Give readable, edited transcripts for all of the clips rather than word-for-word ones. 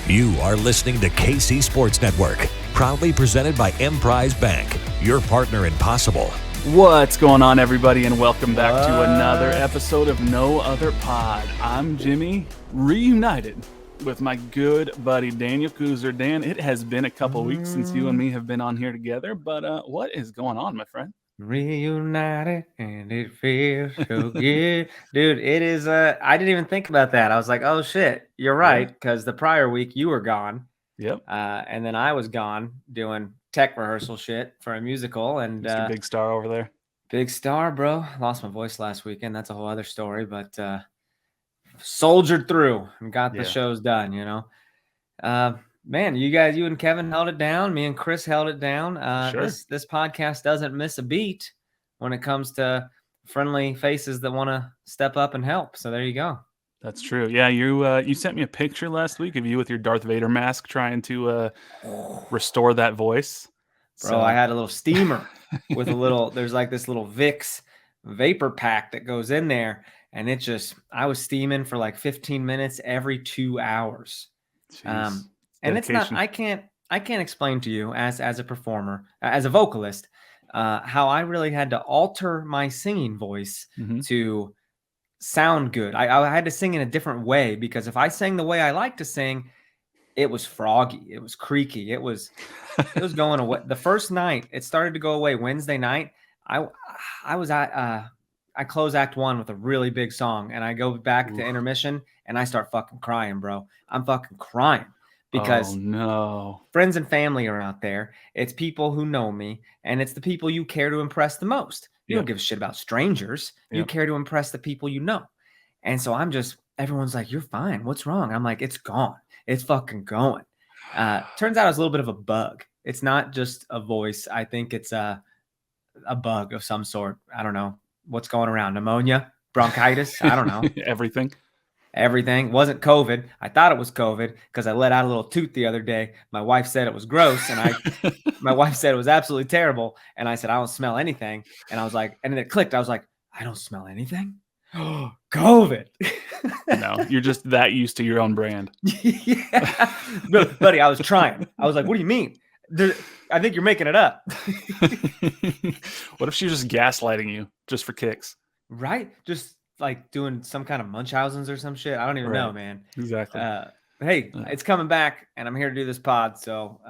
You are listening to KC Sports Network, proudly presented by Emprise Bank, your partner in possible. What's going on, everybody, and welcome back to another episode of No Other Pod. I'm Jimmy, reunited with my good buddy Daniel Kooser. Dan, it has been a couple weeks since you and me have been on here together, but what is going on, my friend? Reunited and it feels so good. Dude, it is I didn't even think about that. I was like, oh shit, you're right, because the prior week you were gone. Yep. And then I was gone doing tech rehearsal shit for a musical, and Mr. Big Star over there. Big Star, bro. Lost my voice last weekend. That's a whole other story, but soldiered through and got the shows done, you know. Man, you and Kevin held it down. Me and Chris held it down. Sure. This podcast doesn't miss a beat when it comes to friendly faces that want to step up and help. So there you go. That's true. Yeah, you sent me a picture last week of you with your Darth Vader mask trying to restore that voice. Bro, I had a little steamer with there's like this little Vicks vapor pack that goes in there. And I was steaming for like 15 minutes every 2 hours. Jeez. And it's not, I can't explain to you as a performer, as a vocalist, how I really had to alter my singing voice to sound good. I had to sing in a different way, because if I sang the way I like to sing, it was froggy. It was creaky. It was going away. The first night it started to go away Wednesday night. I close act one with a really big song, and I go back to intermission and I start fucking crying, bro. I'm fucking crying. Because friends and family are out there. It's people who know me, and it's the people you care to impress the most. You don't give a shit about strangers. You care to impress the people you know. And so everyone's like, you're fine. What's wrong? I'm like, it's gone. It's fucking going. Turns out it's a little bit of a bug. It's not just a voice. I think it's a bug of some sort. I don't know what's going around. Pneumonia, bronchitis. I don't know. Everything. Wasn't COVID. I thought it was COVID because I let out a little toot the other day. My wife said it was gross, and my wife said it was absolutely terrible. And I said, I don't smell anything. And I was like, and then it clicked. I was like, I don't smell anything. COVID. No, you're just that used to your own brand. Yeah. Buddy, I was trying. I was like, what do you mean? I think you're making it up. What if she was just gaslighting you just for kicks? Right? Just like doing some kind of Munchausen's or some shit. I don't even know, man. Exactly. Hey, it's coming back, and I'm here to do this pod. So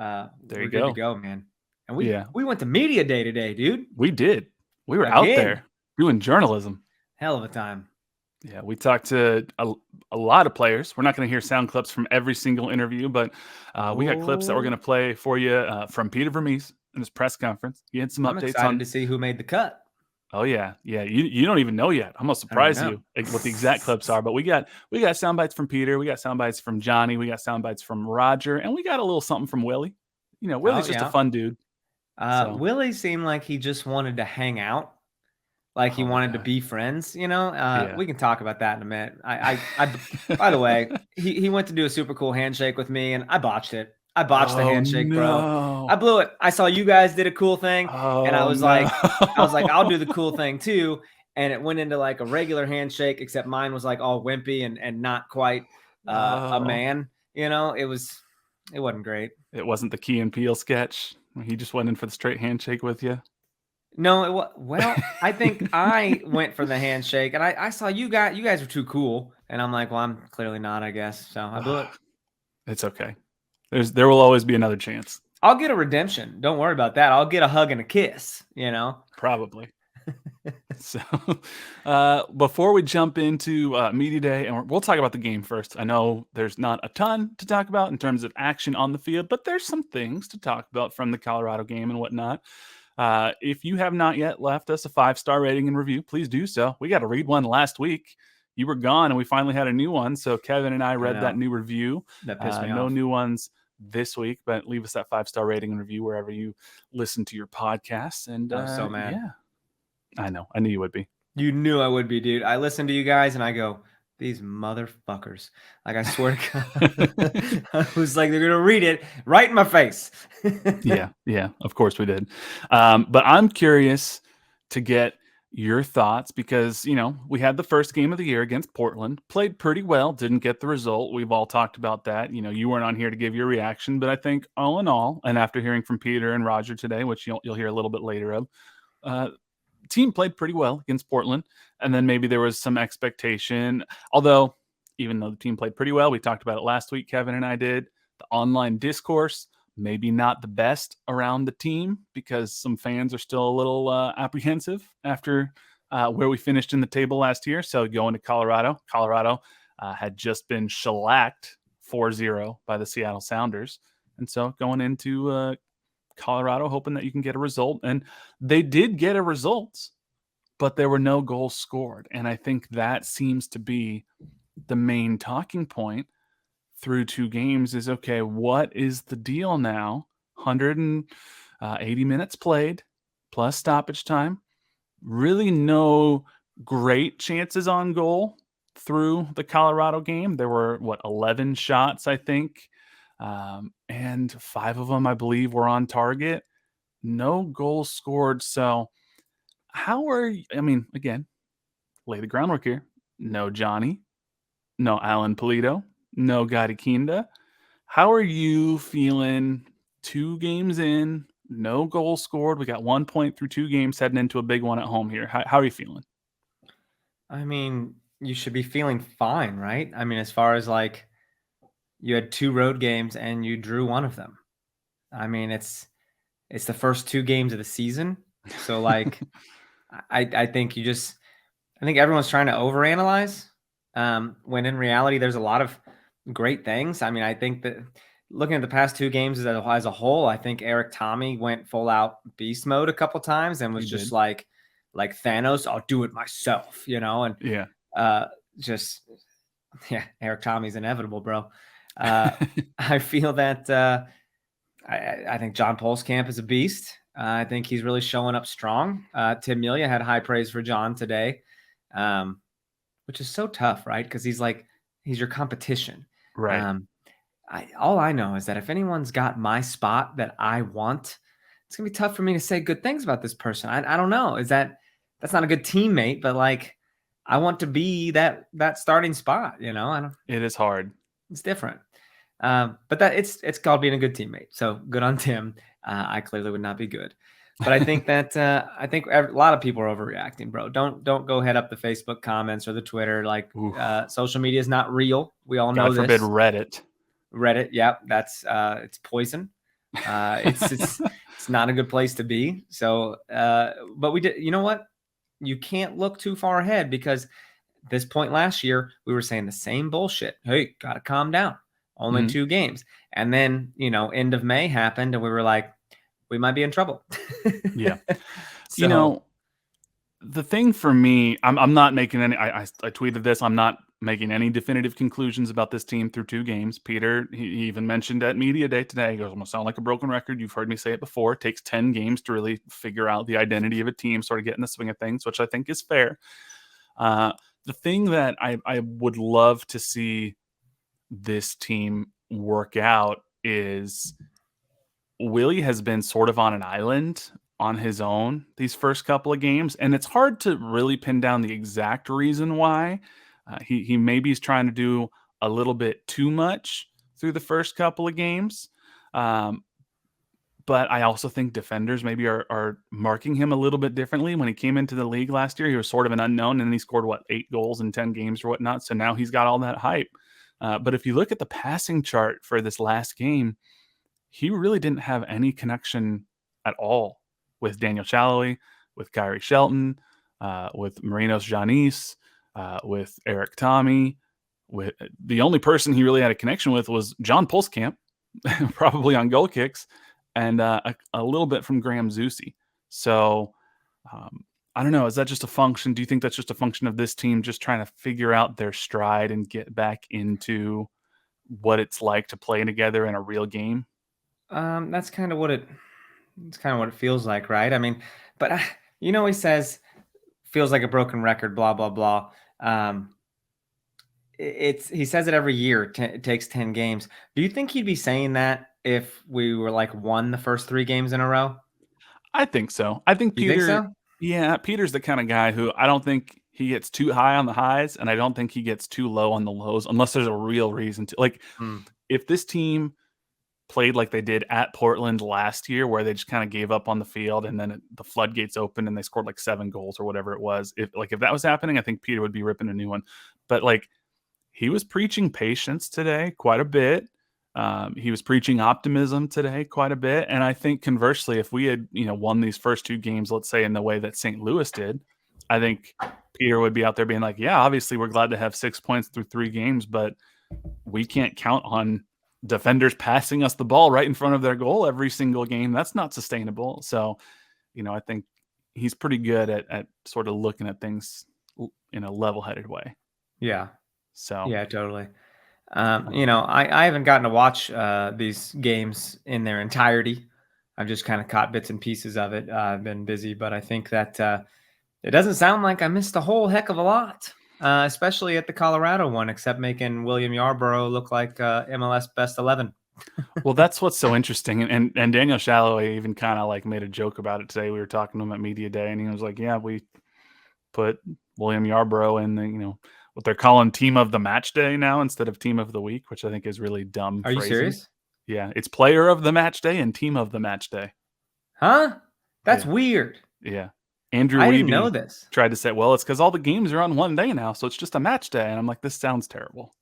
there you go. Good to go, man. And we went to media day today, dude. We did. We were out there doing journalism. Hell of a time. Yeah, we talked to a lot of players. We're not going to hear sound clips from every single interview, but we got clips that we're going to play for you from Peter VERMES in his press conference. He had some updates. I'm excited to see who made the cut. Oh yeah. You don't even know yet. I'm gonna surprise you what the exact clips are. But we got sound bites from Peter. We got sound bites from Johnny. We got sound bites from Roger, and we got a little something from Willie. You know, Willie's just a fun dude. Willie seemed like he just wanted to hang out, like he wanted to be friends. You know, we can talk about that in a minute. I by the way, he went to do a super cool handshake with me, and I botched it. I botched the handshake, bro. I blew it. I saw you guys did a cool thing, and I was like, I'll do the cool thing too. And it went into like a regular handshake, except mine was like all wimpy and not quite a man. You know, it wasn't great. It wasn't the Key and Peele sketch. He just went in for the straight handshake with you. No, well, I think I went for the handshake, and I saw you guys were too cool, and I'm like, well, I'm clearly not, I guess. So I blew it. It's okay. There will always be another chance. I'll get a redemption. Don't worry about that. I'll get a hug and a kiss, you know? Probably. So before we jump into media day, and we'll talk about the game first. I know there's not a ton to talk about in terms of action on the field, but there's some things to talk about from the Colorado game and whatnot. If you have not yet left us a 5-star rating and review, please do so. We got to read one last week. You were gone, and we finally had a new one. So Kevin and I read that new review. That pissed me off. No new ones this week, but leave us that 5-star rating and review wherever you listen to your podcasts. And I'm so mad. Yeah, I know. I knew you would be. You knew I would be, dude. I listen to you guys, and I go, these motherfuckers. Like, I swear to God. I was like, they're going to read it right in my face. Yeah, of course we did. But I'm curious to get your thoughts, because, we had the first game of the year against Portland, played pretty well, didn't get the result. We've all talked about that. You weren't on here to give your reaction, but I think all in all, and after hearing from Peter and Roger today, which you'll hear a little bit later of, team played pretty well against Portland. And then maybe there was some expectation, although even though the team played pretty well, we talked about it last week, Kevin and I did, the online discourse, maybe not the best around the team because some fans are still a little apprehensive after where we finished in the table last year. So going to Colorado had just been shellacked 4-0 by the Seattle Sounders. And so going into Colorado, hoping that you can get a result. And they did get a result, but there were no goals scored. And I think that seems to be the main talking point through 2 games is, okay, what is the deal now? 180 minutes played plus stoppage time. Really no great chances on goal through the Colorado game. There were, 11 shots, I think. And 5 of them, I believe, were on target. No goals scored. So again, lay the groundwork here. No Johnny, no Alan Polito, no Gadi Kinda. How are you feeling 2 games in, no goals scored? We got 1 point through 2 games heading into a big one at home here. How are you feeling? I mean, you should be feeling fine, right? I mean, as far as like you had 2 road games and you drew one of them. I mean, it's the first 2 games of the season. So like I think everyone's trying to overanalyze. When in reality, there's a lot of great things. I mean, I think that looking at the past 2 games as a whole, I think Eric Tommy went full out beast mode a couple times and was just like Thanos, I'll do it myself, and Eric Tommy's inevitable, bro. I feel that I think John Polskamp is a beast. I think he's really showing up strong. Tim Melia had high praise for John today. Which is so tough, right? Because he's your competition. Right. All I know is that if anyone's got my spot that I want, it's going to be tough for me to say good things about this person. I don't know. That's not a good teammate, but I want to be that starting spot, I don't. It is hard. It's different. But that it's called being a good teammate. So good on Tim. I clearly would not be good. But I think that a lot of people are overreacting, bro. Don't go head up the Facebook comments or the Twitter. Social media is not real. We all know this. God forbid Reddit. Reddit, yeah, that's it's poison. It's not a good place to be. So, but we did. You know what? You can't look too far ahead because this point last year we were saying the same bullshit. Hey, gotta calm down. Only 2 games, and then end of May happened, and we were like, we might be in trouble. Yeah. So, the thing for me, I'm not making any, I tweeted this, I'm not making any definitive conclusions about this team through 2 games. Peter, he even mentioned at Media Day today, he goes, I'm going to sound like a broken record. You've heard me say it before. It takes 10 games to really figure out the identity of a team, sort of get in the swing of things, which I think is fair. The thing that I would love to see this team work out is Willie has been sort of on an island on his own these first couple of games, and it's hard to really pin down the exact reason why. He maybe is trying to do a little bit too much through the first couple of games, but I also think defenders maybe are marking him a little bit differently. When he came into the league last year, he was sort of an unknown, and then he scored 8 goals in 10 games or whatnot. So now he's got all that hype. But if you look at the passing chart for this last game, he really didn't have any connection at all with Daniel Shallowy, with Kyrie Shelton, with Marinos Janis, with Eric Tommy. With the only person he really had a connection with was John Polskamp, probably on goal kicks, and a little bit from Graham Zusi. So I don't know. Is that just a function? Do you think that's just a function of this team just trying to figure out their stride and get back into what it's like to play together in a real game? That's kind of what it feels like, right? I mean, but he says feels like a broken record, blah blah blah. He says it every year. It takes 10 games. Do you think he'd be saying that if we were won the first 3 games in a row? I think so. I think Peter. You think so? Yeah, Peter's the kind of guy who I don't think he gets too high on the highs, and I don't think he gets too low on the lows unless there's a real reason to. Like, if this team played like they did at Portland last year, where they just kind of gave up on the field and then the floodgates opened and they scored like 7 goals or whatever it was. If that was happening, I think Peter would be ripping a new one. But like, he was preaching patience today quite a bit. He was preaching optimism today quite a bit. And I think conversely, if we had, won these first 2 games, let's say in the way that St. Louis did, I think Peter would be out there being like, yeah, obviously we're glad to have 6 points through 3 games, but we can't count on defenders passing us the ball right in front of their goal every single game. That's not sustainable. So, I think he's pretty good at sort of looking at things in a level-headed way. Yeah. So yeah, totally. I haven't gotten to watch these games in their entirety. I've just kind of caught bits and pieces of it. I've been busy, but I think that it doesn't sound like I missed a whole heck of a lot, especially at the Colorado one, except making William Yarbrough look like MLS best 11. Well, that's what's so interesting. And Daniel Shalloway even kind of like made a joke about it today. We were talking to him at Media Day, and he was like, yeah, we put William Yarbrough in the, what they're calling team of the match day now instead of team of the week, which I think is really dumb. Are you serious? Yeah, it's player of the match day and team of the match day. Huh? That's weird. Yeah. Andrew I didn't know this. Tried to say, well, it's because all the games are on one day now, so it's just a match day. And I'm like, this sounds terrible.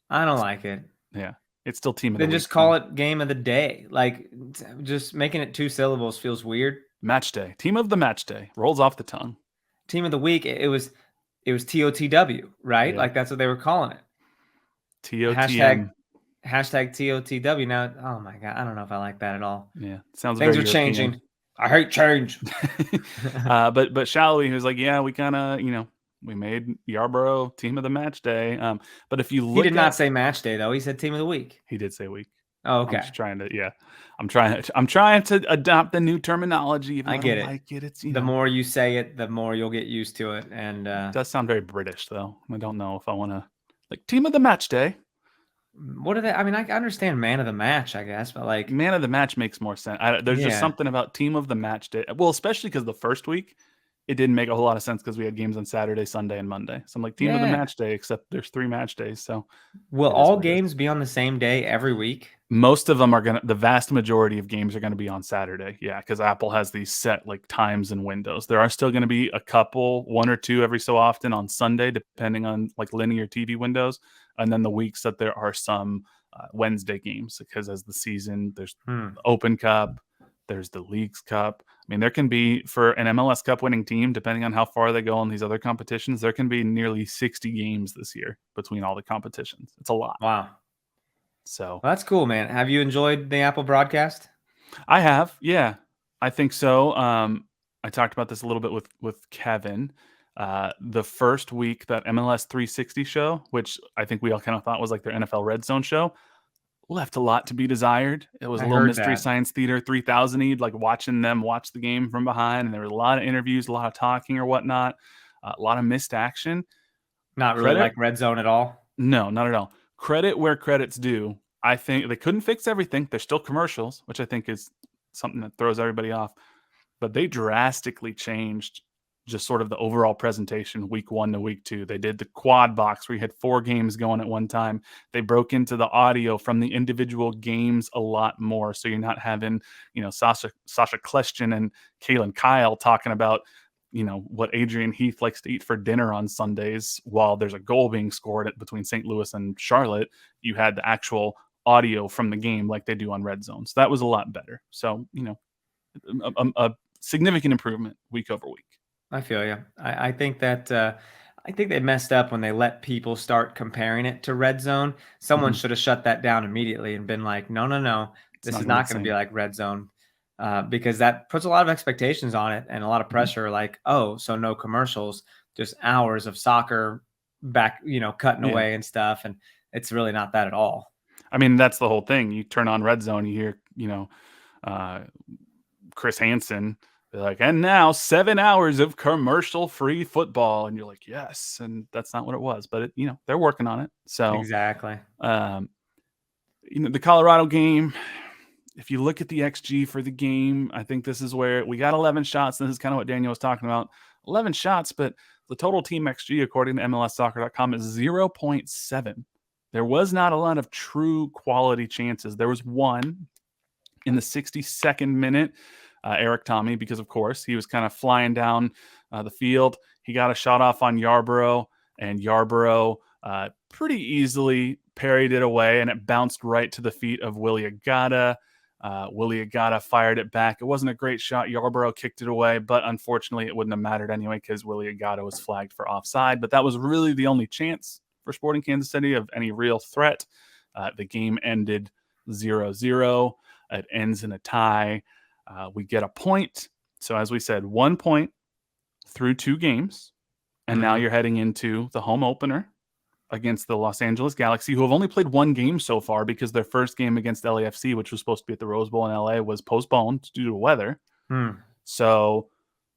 I don't like it. Yeah. It's still team of the week. Then just call it game of the day. Like, just making it 2 syllables feels weird. Match day. Team of the match day. Rolls off the tongue. Team of the week. It was TOTW, right? Yeah. Like, that's what they were calling it. TOTM. Hashtag TOTW. Now, oh my God, I don't know if I like that at all. Yeah. Sounds Things very are changing. I hate change. But Shalloway, he was like, yeah, we kind of, we made Yarbrough team of the match day. But if you look, he did not say match day though. He said team of the week. He did say week. Oh, okay. I'm just trying to, I'm trying to adopt the new terminology. If I get it. Like it. It's the more you say it, the more you'll get used to it. And it does sound very British though. I don't know if I want to like team of the match day. What are they? I mean, I understand man of the match, I guess, but like man of the match makes more sense. There's just something about team of the match day. Well, especially because the first week it didn't make a whole lot of sense because we had games on Saturday, Sunday, and Monday. So I'm like team of the match day, except there's 3 match days. So will all games be on the same day every week? Most of them are the vast majority of games are going to be on Saturday. Yeah, because Apple has these set like times and windows. There are still going to be a couple, 1 or 2 every so often on Sunday, depending on like linear TV windows. And then the weeks that there are some Wednesday games, because as the season, there's the Open Cup, there's the Leagues Cup. I mean, there can be, for an MLS Cup winning team, depending on how far they go in these other competitions, there can be nearly 60 games this year between all the competitions. It's a lot. Wow. So well, that's cool, man. Have you enjoyed the Apple broadcast? I have. Yeah, I think so. I talked about this a little bit with Kevin. The first week that MLS 360 show, which I think we all kind of thought was like their NFL Red Zone show, left a lot to be desired. It was a little Mystery Science Theater 3000-y, like watching them watch the game from behind. And there were a lot of interviews, a lot of talking or whatnot, a lot of missed action. Not really like Red Zone at all? No, not at all. Credit where credit's due. I think they couldn't fix everything. There's still commercials, which I think is something that throws everybody off. But they drastically changed just sort of the overall presentation week 1 to week 2. They did the quad box where you had 4 games going at one time. They broke into the audio from the individual games a lot more. So you're not having, Sasha Kleshchin and Kaylin Kyle talking about, what Adrian Heath likes to eat for dinner on Sundays while there's a goal being scored between St. Louis and Charlotte. You had the actual audio from the game like they do on Red Zone. So that was a lot better. So, a significant improvement week over week. I feel you. I think that I think they messed up when they let people start comparing it to Red Zone. Someone should have shut that down immediately and been like, no, this is not going to be like Red Zone, because that puts a lot of expectations on it and a lot of pressure. Like, oh, so no commercials, just hours of soccer back, cutting away and stuff, and it's really not that at all. I mean, that's the whole thing. You turn on Red Zone, you hear, Chris Hansen. They're like, and now 7 hours of commercial-free football, and you're like, yes, and that's not what it was, but they're working on it. So exactly. The Colorado game, if you look at the XG for the game, I think this is where we got 11 shots. This is kind of what Daniel was talking about. 11 shots, but the total team XG, according to MLSsoccer.com, is 0.7. There was not a lot of true quality chances. There was one in the 62nd minute, Eric Tommy, because, of course, he was kind of flying down the field. He got a shot off on Yarborough, and Yarborough pretty easily parried it away, and it bounced right to the feet of Willy AGADA. Willy AGADA fired it back. It wasn't a great shot. Yarborough kicked it away, but unfortunately it wouldn't have mattered anyway because Willy AGADA was flagged for offside. But that was really the only chance for Sporting Kansas City of any real threat. The game ended 0-0. It ends in a tie. We get a point. So as we said, 1 point through 2 games. And now you're heading into the home opener against the Los Angeles Galaxy, who have only played 1 game so far because their first game against LAFC, which was supposed to be at the Rose Bowl in LA, was postponed due to weather. So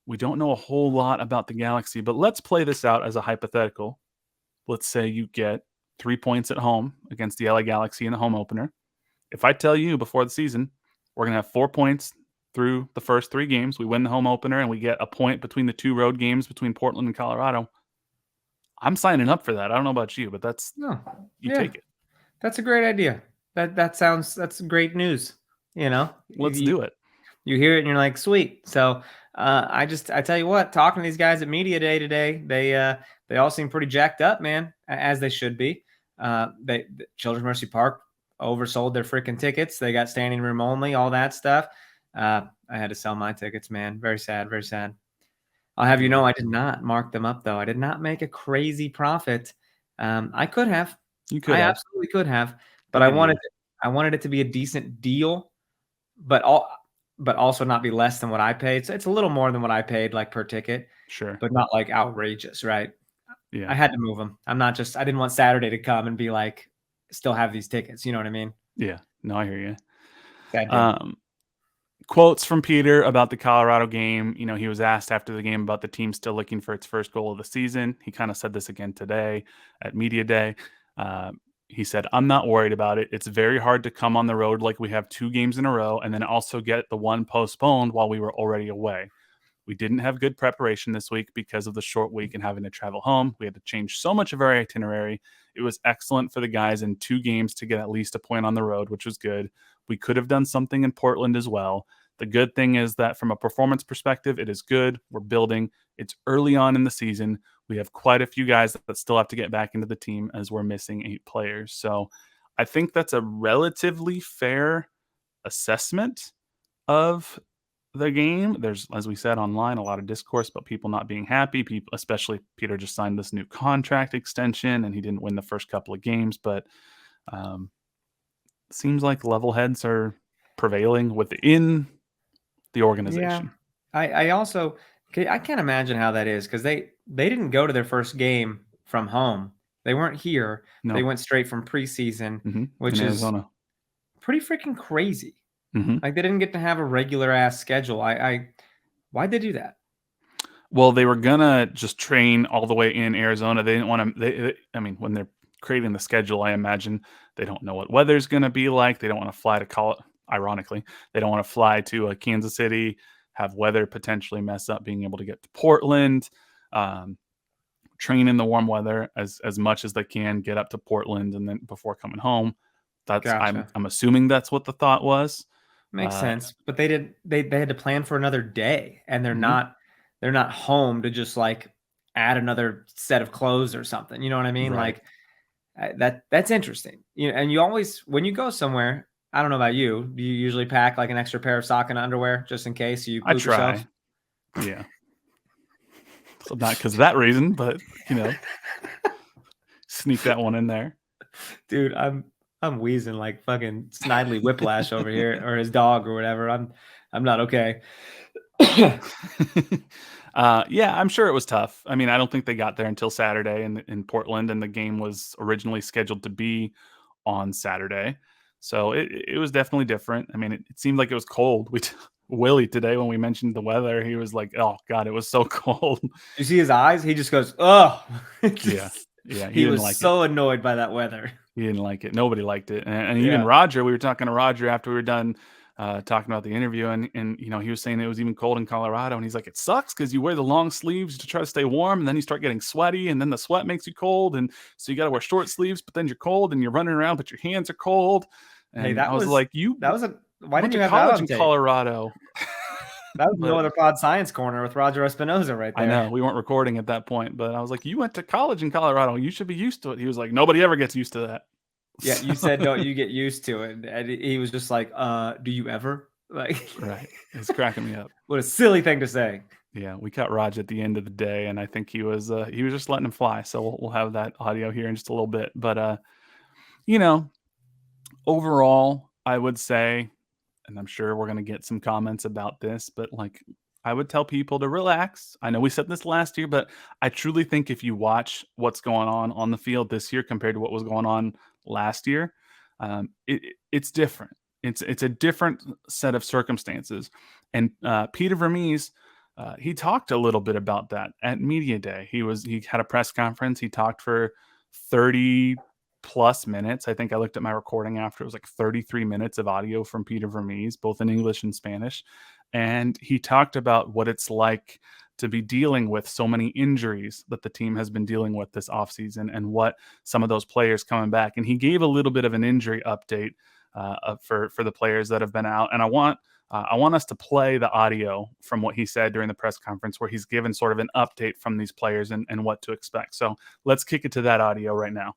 we don't know a whole lot about the Galaxy, but let's play this out as a hypothetical. Let's say you get 3 points at home against the LA Galaxy in the home opener. If I tell you before the season, we're going to have 4 points through the first 3 games, we win the home opener, and we get a point between the 2 road games between Portland and Colorado, I'm signing up for that. I don't know about you, but that's take it. That's a great idea. That's great news. Let's do it. You hear it and you're like, sweet. So I tell you what, talking to these guys at Media Day today, they all seem pretty jacked up, man, as they should be. Children's Mercy Park oversold their freaking tickets. They got standing room only, all that stuff. I had to sell my tickets, man. Very sad, very sad. I'll have you know, I did not mark them up, though. I did not make a crazy profit. I could have. I absolutely could have. But I wanted it to be a decent deal, but also not be less than what I paid. So it's a little more than what I paid, like per ticket. Sure. But not like outrageous, right? Yeah. I had to move them. I didn't want Saturday to come and be like, still have these tickets. You know what I mean? Yeah. No, I hear you. Quotes from Peter about the Colorado game. He was asked after the game about the team still looking for its first goal of the season. He kind of said this again today at Media Day. He said, "I'm not worried about it. It's very hard to come on the road like we have 2 games in a row and then also get the one postponed while we were already away. We didn't have good preparation this week because of the short week and having to travel home. We had to change so much of our itinerary. It was excellent for the guys in 2 games to get at least a point on the road, which was good. We could have done something in Portland as well. The good thing is that from a performance perspective, it is good. We're building. It's early on in the season. We have quite a few guys that still have to get back into the team as we're missing 8 players." So I think that's a relatively fair assessment of the game. There's, as we said online, a lot of discourse about people not being happy. People, especially Peter, just signed this new contract extension and he didn't win the first couple of games, but seems like level heads are prevailing within the organization. Yeah. I can't imagine how that is because they didn't go to their first game from home. They weren't here. No. They went straight from preseason, which is pretty freaking crazy. Like they didn't get to have a regular ass schedule. Why'd they do that? Well, they were gonna just train all the way in Arizona. They didn't want to. When they're creating the schedule, I imagine they don't know what weather's gonna be like. They don't want to fly to ironically, they don't want to fly to Kansas City, have weather potentially mess up being able to get to Portland. Train in the warm weather as much as they can, get up to Portland, and then before coming home. Gotcha. I'm assuming that's what the thought was. Makes sense, but they had to plan for another day, and they're not home to just like add another set of clothes or something. You know what I mean? Right. Like that's interesting. And you always, when you go somewhere, I don't know about you, do you usually pack like an extra pair of sock and underwear just in case you poop yourself? Yeah. So not because of that reason, but sneak that one in there. Dude, I'm wheezing like fucking Snidely Whiplash over here, or his dog or whatever. I'm not okay. Yeah, I'm sure it was tough. I don't think they got there until Saturday in Portland, and the game was originally scheduled to be on Saturday. So it was definitely different. It seemed like it was cold. Willy today, when we mentioned the weather, he was like, "Oh God, it was so cold." You see his eyes? He just goes, "Oh." Yeah. He was so annoyed by that weather. He didn't like it. Nobody liked it. And even Roger, we were talking to Roger after we were done talking about the interview, and he was saying it was even cold in Colorado, and he's like, it sucks because you wear the long sleeves to try to stay warm, and then you start getting sweaty, and then the sweat makes you cold, and so you got to wear short sleeves, but then you're cold, and you're running around, but your hands are cold. And hey, I was like, why didn't you have college that in Colorado? That was No Other Pod Science Corner with Roger Espinoza right there. I know we weren't recording at that point, but I was like, you went to college in Colorado. You should be used to it. He was like, nobody ever gets used to that. Yeah, you said don't you get used to it, and he was just like, do you ever? Like, right. It's cracking me up. What a silly thing to say. Yeah, we cut Raj at the end of the day, and I think he was just letting him fly. So we'll have that audio here in just a little bit. But overall, I would say, and I'm sure we're gonna get some comments about this, but like, I would tell people to relax. I know we said this last year, but I truly think if you watch what's going on the field this year compared to what was going on last year, it's different. It's a different set of circumstances. And Peter Vermees, he talked a little bit about that at Media Day. He had a press conference. He talked for 30 plus minutes. I think I looked at my recording after. It was like 33 minutes of audio from Peter Vermees, both in English and Spanish. And he talked about what it's like to be dealing with so many injuries that the team has been dealing with this offseason, and what some of those players coming back. And he gave a little bit of an injury update for the players that have been out. And I want us to play the audio from what he said during the press conference, where he's given sort of an update from these players and what to expect. So let's kick it to that audio right now.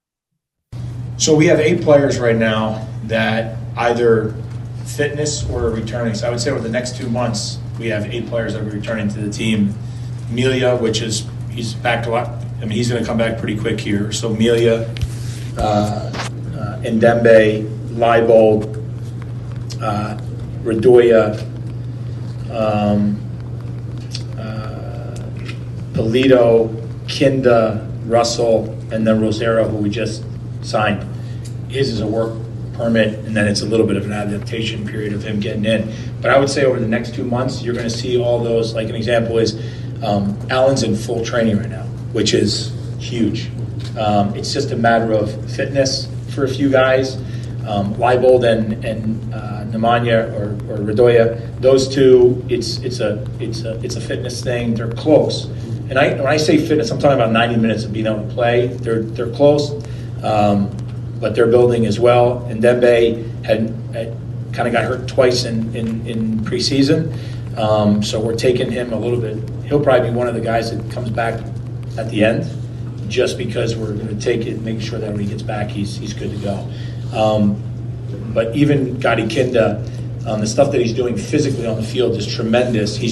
So we have 8 players right now that either fitness or returning. So I would say over the next 2 months, we have 8 players that are returning to the team. Melia, he's back to he's going to come back pretty quick here. So Melia, Ndembe, Leibold, Radoya, Polito, Kinda, Russell, and then Rosero, who we just signed. His is a work permit, and then it's a little bit of an adaptation period of him getting in. But I would say over the next 2 months, you're going to see all those. Like an example is Allen's in full training right now, which is huge. It's just a matter of fitness for a few guys. Leibold and Nemanja or Radoya, those two, it's a fitness thing. They're close. And when I say fitness, I'm talking about 90 minutes of being able to play. They're close. But they're building as well. And Dembe had kind of got hurt twice in preseason. So we're taking him a little bit. He'll probably be one of the guys that comes back at the end, just because we're going to take it and make sure that when he gets back, he's good to go. But even Gadi Kinda, the stuff that he's doing physically on the field is tremendous. He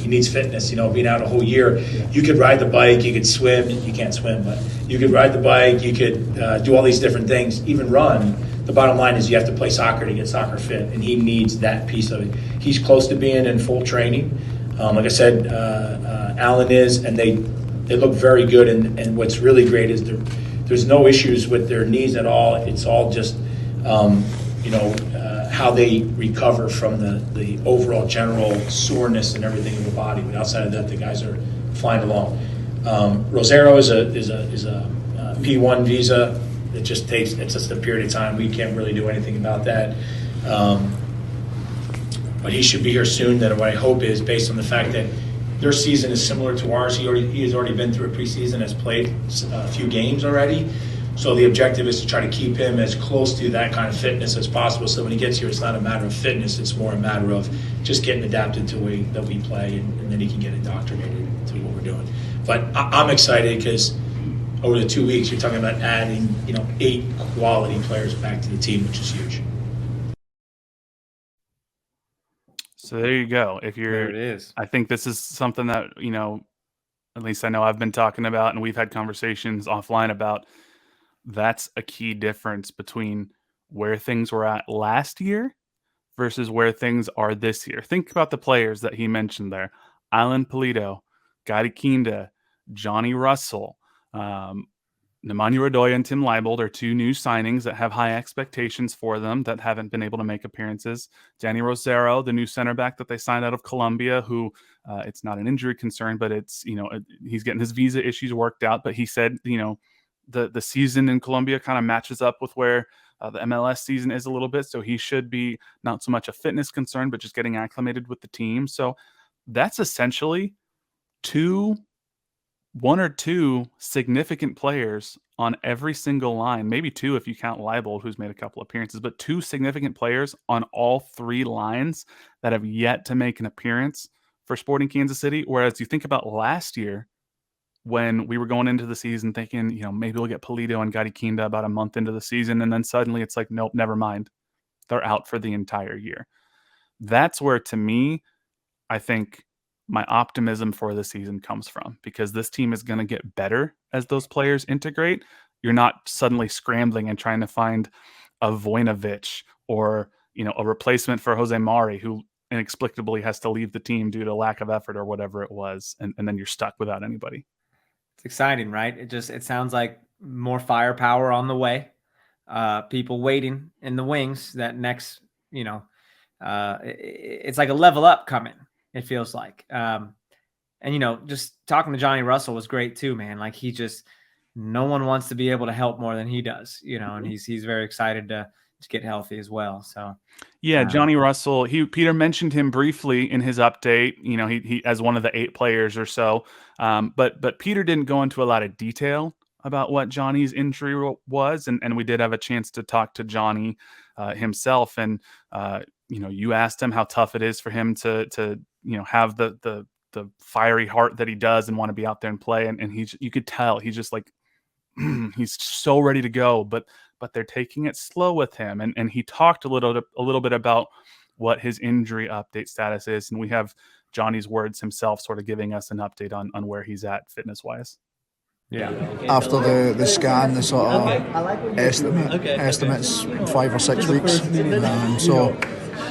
needs fitness. Being out a whole year, you could ride the bike, you could swim. You can't swim, but you could ride the bike. You could do all these different things, even run. The bottom line is you have to play soccer to get soccer fit, and he needs that piece of it. He's close to being in full training. Like I said, Allen is, and they look very good. And what's really great is there's no issues with their knees at all. It's all just how they recover from the overall general soreness and everything in the body. But outside of that, the guys are flying along. Rosero is a P1 visa. It's just a period of time. We can't really do anything about that. But he should be here soon. Then what I hope is, based on the fact that their season is similar to ours, he has already been through a preseason, has played a few games already. So the objective is to try to keep him as close to that kind of fitness as possible. So when he gets here, it's not a matter of fitness; it's more a matter of just getting adapted to the way that we play, and then he can get indoctrinated to what we're doing. But I'm excited because over the 2 weeks, you're talking about adding 8 quality players back to the team, which is huge. So there you go. There it is. I think this is something that at least I know I've been talking about, and we've had conversations offline about. That's a key difference between where things were at last year versus where things are this year. Think about the players that he mentioned there. Alan Polito, Gadi Kinda, Johnny Russell, Nemanja Radoya and Tim Leibold are 2 new signings that have high expectations for them that haven't been able to make appearances. Danny Rosero, the new center back that they signed out of Colombia, who it's not an injury concern, but it's, he's getting his visa issues worked out. But he said, the season in Colombia kind of matches up with where The MLS season is a little bit, so he should be not so much a fitness concern, but just getting acclimated with the team. So that's essentially one or two significant players on every single line, maybe two if you count Leibold, who's made a couple appearances, but two significant players on all three lines that have yet to make an appearance for Sporting Kansas City. Whereas you think about last year, when we were going into the season thinking, maybe we'll get Polito and Gadi Kinda about a month into the season, and then suddenly it's like, nope, never mind. They're out for the entire year. That's where, to me, I think my optimism for the season comes from, because this team is going to get better as those players integrate. You're not suddenly scrambling and trying to find a Vojinovic or, a replacement for Jose Mari, who inexplicably has to leave the team due to lack of effort or whatever it was. And then you're stuck without anybody. It's exciting, right? It sounds like more firepower on the way. People waiting in the wings that next, it's like a level up coming. It feels like, and just talking to Johnny Russell was great too, man. Like no one wants to be able to help more than he does, and he's very excited to get healthy as well. So yeah, Johnny Russell, Peter mentioned him briefly in his update, he as one of the 8 players or so. But Peter didn't go into a lot of detail about what Johnny's injury was. And we did have a chance to talk to Johnny himself. And, you asked him how tough it is for him to have the fiery heart that he does and want to be out there and play. And you could tell he's just like, he's so ready to go, but they're taking it slow with him. And he talked a little bit about what his injury update status is. And we have Johnny's words himself sort of giving us an update on where he's at fitness wise. Yeah. After the scan, the sort of estimates 5 or 6 weeks. So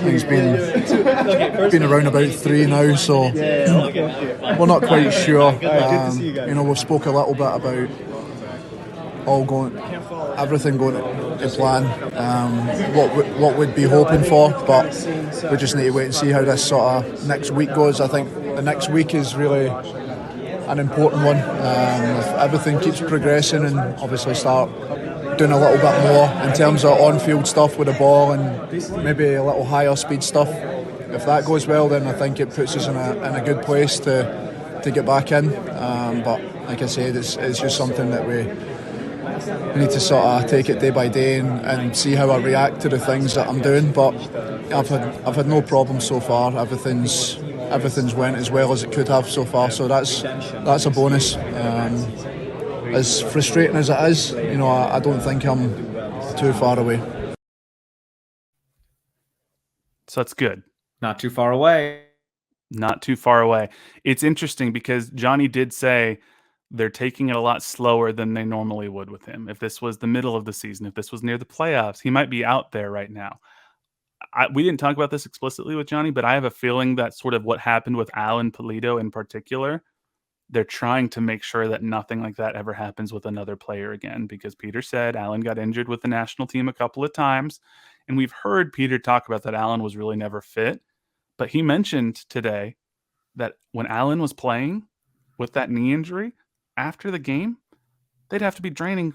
he's been around about 3 now. So we're not quite sure. We've spoke a little bit about everything going to plan. What we'd be hoping for, but we just need to wait and see how this sort of next week goes. I think the next week is really an important one. If everything keeps progressing and obviously start doing a little bit more in terms of on-field stuff with the ball and maybe a little higher speed stuff, if that goes well, then I think it puts us in a good place to get back in. But like I said, it's just something that we need to sort of take it day by day and see how I react to the things that I'm doing. But I've had no problems so far. Everything's went as well as it could have so far, so that's a bonus. As frustrating as it is, I don't think I'm too far away. So that's good. Not too far away. Not too far away. It's interesting because Johnny did say they're taking it a lot slower than they normally would with him. If this was the middle of the season, if this was near the playoffs, he might be out there right now. We didn't talk about this explicitly with Johnny, but I have a feeling that sort of what happened with Alan Polito in particular, they're trying to make sure that nothing like that ever happens with another player again, because Peter said Alan got injured with the national team a couple of times, and we've heard Peter talk about that Alan was really never fit, but he mentioned today that when Alan was playing with that knee injury, after the game, they'd have to be draining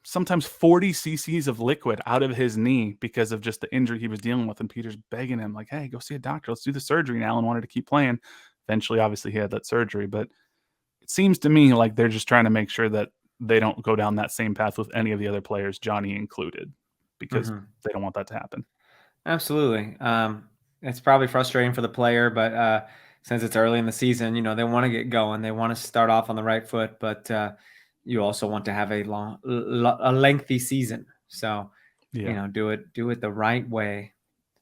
sometimes 40 cc's of liquid out of his knee because of just the injury he was dealing with. And Peter's begging him like, hey, go see a doctor. Let's do the surgery. And Alan wanted to keep playing. Eventually, obviously, he had that surgery. But it seems to me like they're just trying to make sure that they don't go down that same path with any of the other players, Johnny included, because they don't want that to happen. Absolutely. It's probably frustrating for the player, but since it's early in the season, they want to get going. They want to start off on the right foot, but you also want to have a lengthy season. So, do it the right way.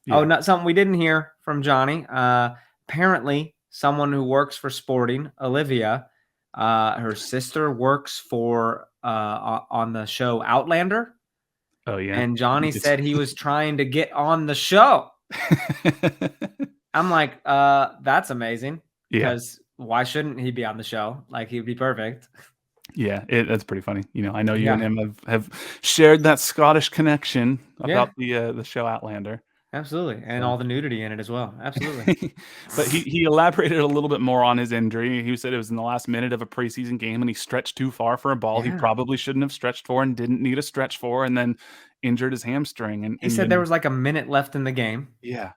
Yeah. Oh, not something we didn't hear from Johnny. Apparently, someone who works for Sporting, Olivia, her sister works for on the show Outlander. Oh yeah. And Johnny said he was trying to get on the show. I'm like, that's amazing. Because why shouldn't he be on the show? Like, he'd be perfect. Yeah, that's pretty funny. I know you and him have shared that Scottish connection about the show Outlander. Absolutely. And all the nudity in it as well. Absolutely. But he elaborated a little bit more on his injury. He said it was in the last minute of a preseason game and he stretched too far for a ball he probably shouldn't have stretched for and didn't need a stretch for, and then injured his hamstring. And he said there was like a minute left in the game. Yeah.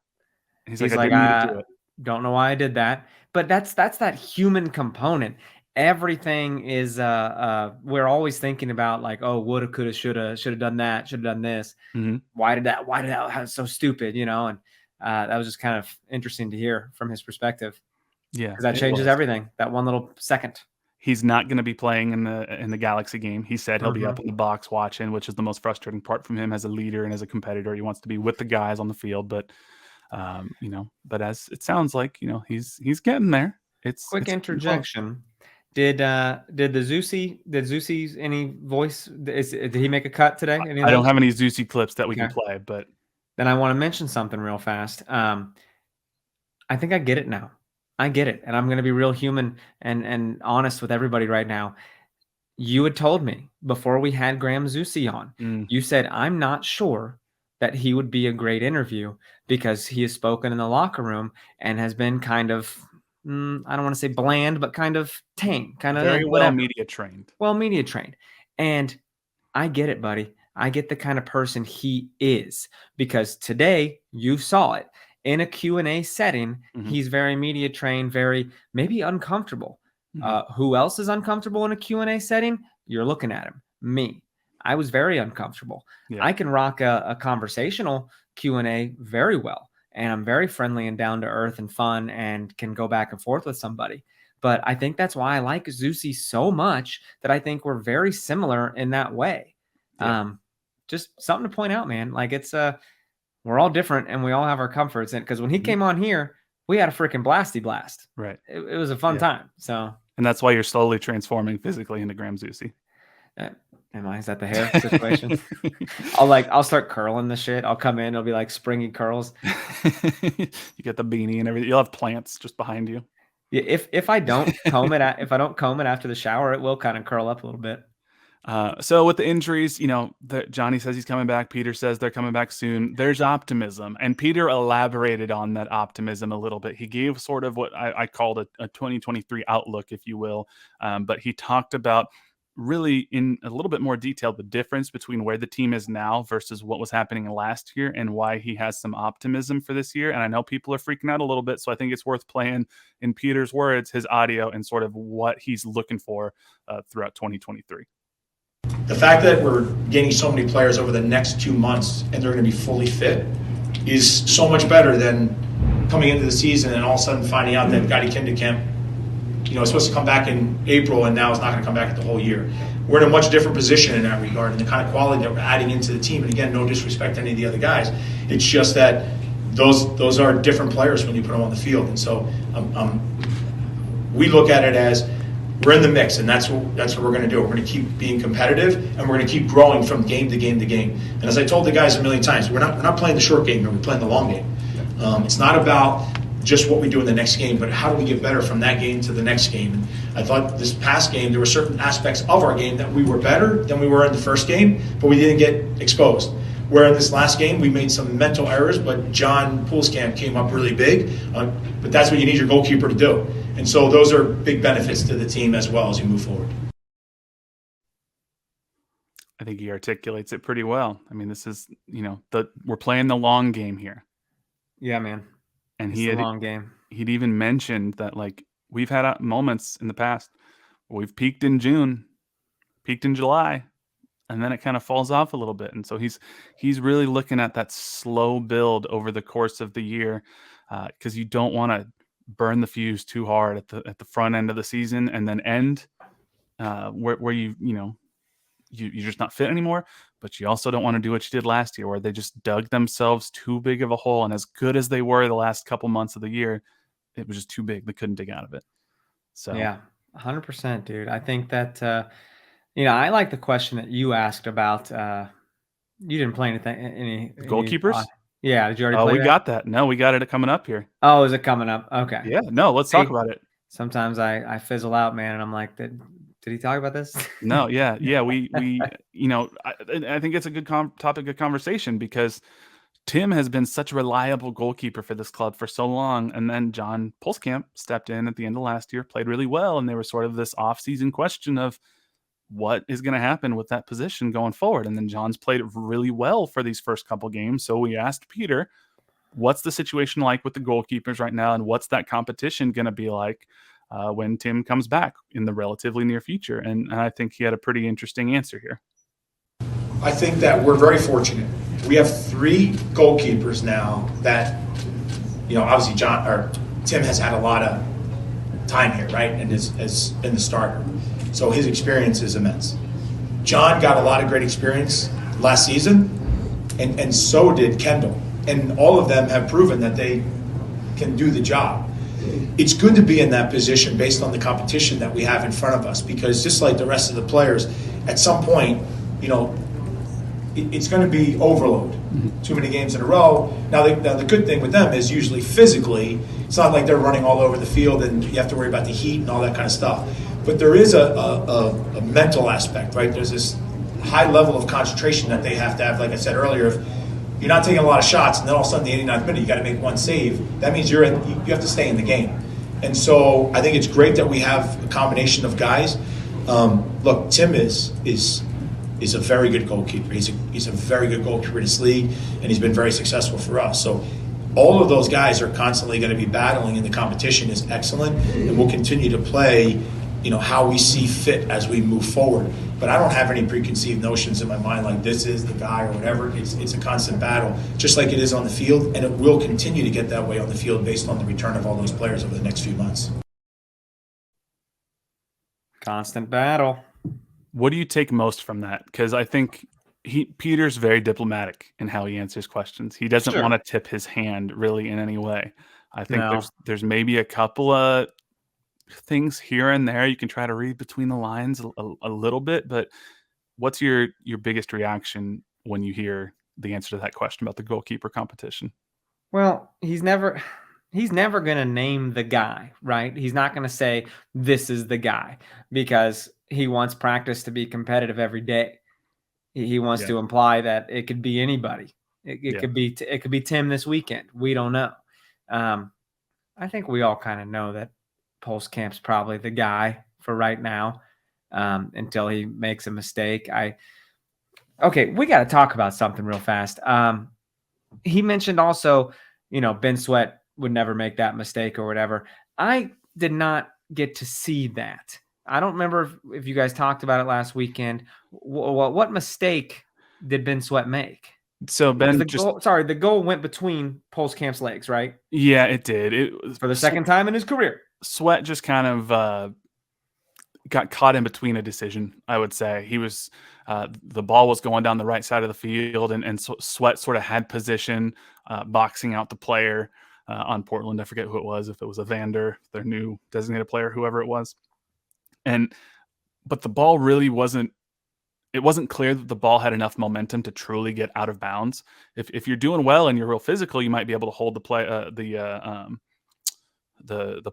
He's like, I don't know why I did that. But that's that human component. Everything is we're always thinking about like, oh, woulda, coulda, should have done that, should have done this. Why did that was so stupid, and that was just kind of interesting to hear from his perspective. Yeah, because that changes everything. That one little second. He's not going to be playing in the Galaxy game. He said he'll be up in the box watching, which is the most frustrating part from him as a leader and as a competitor. He wants to be with the guys on the field, but but as it sounds like, he's getting there. It's quick interjection. Did Zusi any voice? Did he make a cut today? I don't have any Zusi clips that we can play, but then I want to mention something real fast. I think I get it now. I get it, and I'm going to be real human and honest with everybody right now. You had told me before we had Graham Zusi on. You said I'm not sure that he would be a great interview because he has spoken in the locker room and has been kind of. I don't want to say bland, but kind of tame, kind of very well media trained. Well, media trained. And I get it, buddy. I get the kind of person he is, because today you saw it in a Q&A setting. He's very media trained, very maybe uncomfortable. Who else is uncomfortable in a Q&A setting? You're looking at him. Me. I was very uncomfortable. Yeah. I can rock a conversational Q&A very well. And I'm very friendly and down to earth and fun and can go back and forth with somebody. But I think that's why I like Zusi so much, that I think we're very similar in that way. Yeah. Just something to point out, man. Like it's we're all different and we all have our comforts. And because when he came on here, we had a freaking blasty blast. Right. It was a fun time. So. And that's why you're slowly transforming physically into Graham Zusi. Am I? Is that the hair situation? I'll start curling the shit. I'll come in. It'll be like springy curls. You get the beanie and everything. You'll have plants just behind you. Yeah. If I don't comb it, if I don't comb it after the shower, it will kind of curl up a little bit. So with the injuries, Johnny says he's coming back. Peter says they're coming back soon. There's optimism. And Peter elaborated on that optimism a little bit. He gave sort of what I called a 2023 outlook, if you will. But he talked about really in a little bit more detail the difference between where the team is now versus what was happening last year and why he has some optimism for this year. And I know people are freaking out a little bit, so I think it's worth playing, in Peter's words, his audio and sort of what he's looking for throughout 2023. The fact that we're gaining so many players over the next 2 months and they're going to be fully fit is so much better than coming into the season and all of a sudden finding out that Gadi Kinderkamp is supposed to come back in April and now it's not going to come back the whole year. We're in a much different position in that regard, and the kind of quality that we're adding into the team. And again, no disrespect to any of the other guys. It's just that those are different players when you put them on the field. And so we look at it as we're in the mix, and that's what we're going to do. We're going to keep being competitive, and we're going to keep growing from game to game to game. And as I told the guys a million times, we're not playing the short game here. We're playing the long game. It's not about just what we do in the next game, but how do we get better from that game to the next game? And I thought this past game, there were certain aspects of our game that we were better than we were in the first game, but we didn't get exposed. Where in this last game, we made some mental errors, but John Poolskamp came up really big. But that's what you need your goalkeeper to do. And so those are big benefits to the team as well as you move forward. I think he articulates it pretty well. I mean, this is, we're playing the long game here. Yeah, man. And it's a long game. He'd even mentioned that, like, we've had moments in the past where we've peaked in June, peaked in July, and then it kind of falls off a little bit. And so he's really looking at that slow build over the course of the year, because you don't want to burn the fuse too hard at the front end of the season and then end where you're just not fit anymore. But you also don't want to do what you did last year, where they just dug themselves too big of a hole. And as good as they were the last couple months of the year, it was just too big. They couldn't dig out of it. So yeah, 100%, dude. I think that, I like the question that you asked about, you didn't play any goalkeepers. Yeah. Did you already play we got that. No, we got it coming up here. Oh, is it coming up? Okay. Yeah. No, let's talk about it. Sometimes I fizzle out, man. And I'm like, did he talk about this? No. Yeah. We I think it's a good topic of conversation, because Tim has been such a reliable goalkeeper for this club for so long, and then John Pulskamp stepped in at the end of last year, played really well, and there was sort of this off-season question of what is going to happen with that position going forward. And then John's played really well for these first couple games. So we asked Peter, what's the situation like with the goalkeepers right now, and what's that competition going to be like when Tim comes back in the relatively near future? And I think he had a pretty interesting answer here. I think that we're very fortunate. We have 3 goalkeepers now that, obviously Tim has had a lot of time here, right? And has been the starter. So his experience is immense. John got a lot of great experience last season, and so did Kendall. And all of them have proven that they can do the job. It's good to be in that position based on the competition that we have in front of us, because just like the rest of the players, at some point, it's going to be overload. Too many games in a row. Now the good thing with them is usually physically, it's not like they're running all over the field and you have to worry about the heat and all that kind of stuff. But there is a mental aspect, right? There's this high level of concentration that they have to have. Like I said earlier, if you're not taking a lot of shots and then all of a sudden the 89th minute you got to make one save, that means you have to stay in the game. And so I think it's great that we have a combination of guys. Look, Tim is a very good goalkeeper. He's a very good goalkeeper in this league, and he's been very successful for us. So all of those guys are constantly going to be battling, and the competition is excellent, and we'll continue to play, how we see fit as we move forward. But I don't have any preconceived notions in my mind like this is the guy or whatever. It's a constant battle, just like it is on the field, and it will continue to get that way on the field based on the return of all those players over the next few months. Constant battle. What do you take most from that? Because I think Peter's very diplomatic in how he answers questions. He doesn't want to tip his hand really in any way. I think there's maybe a couple of things here and there you can try to read between the lines a little bit, but what's your biggest reaction when you hear the answer to that question about the goalkeeper competition? Well, he's never going to name the guy, right? He's not going to say this is the guy, because he wants practice to be competitive every day. He wants to imply that it could be anybody. It could be Tim this weekend. We don't know. I think we all kind of know that Pulskamp's probably the guy for right now, until he makes a mistake. Okay, we got to talk about something real fast. He mentioned also, Ben Sweat would never make that mistake or whatever. I did not get to see that. I don't remember if you guys talked about it last weekend. What mistake did Ben Sweat make? So Ben, the goal went between Pulskamp's legs, right? Yeah, it did. It was for the second time in his career. Sweat just kind of got caught in between a decision, I would say. He was the ball was going down the right side of the field, and so Sweat sort of had position, boxing out the player on Portland. I forget who it was, if it was Evander, their new designated player, whoever it was. But the ball really wasn't clear that the ball had enough momentum to truly get out of bounds. If you're doing well and you're real physical, you might be able to hold the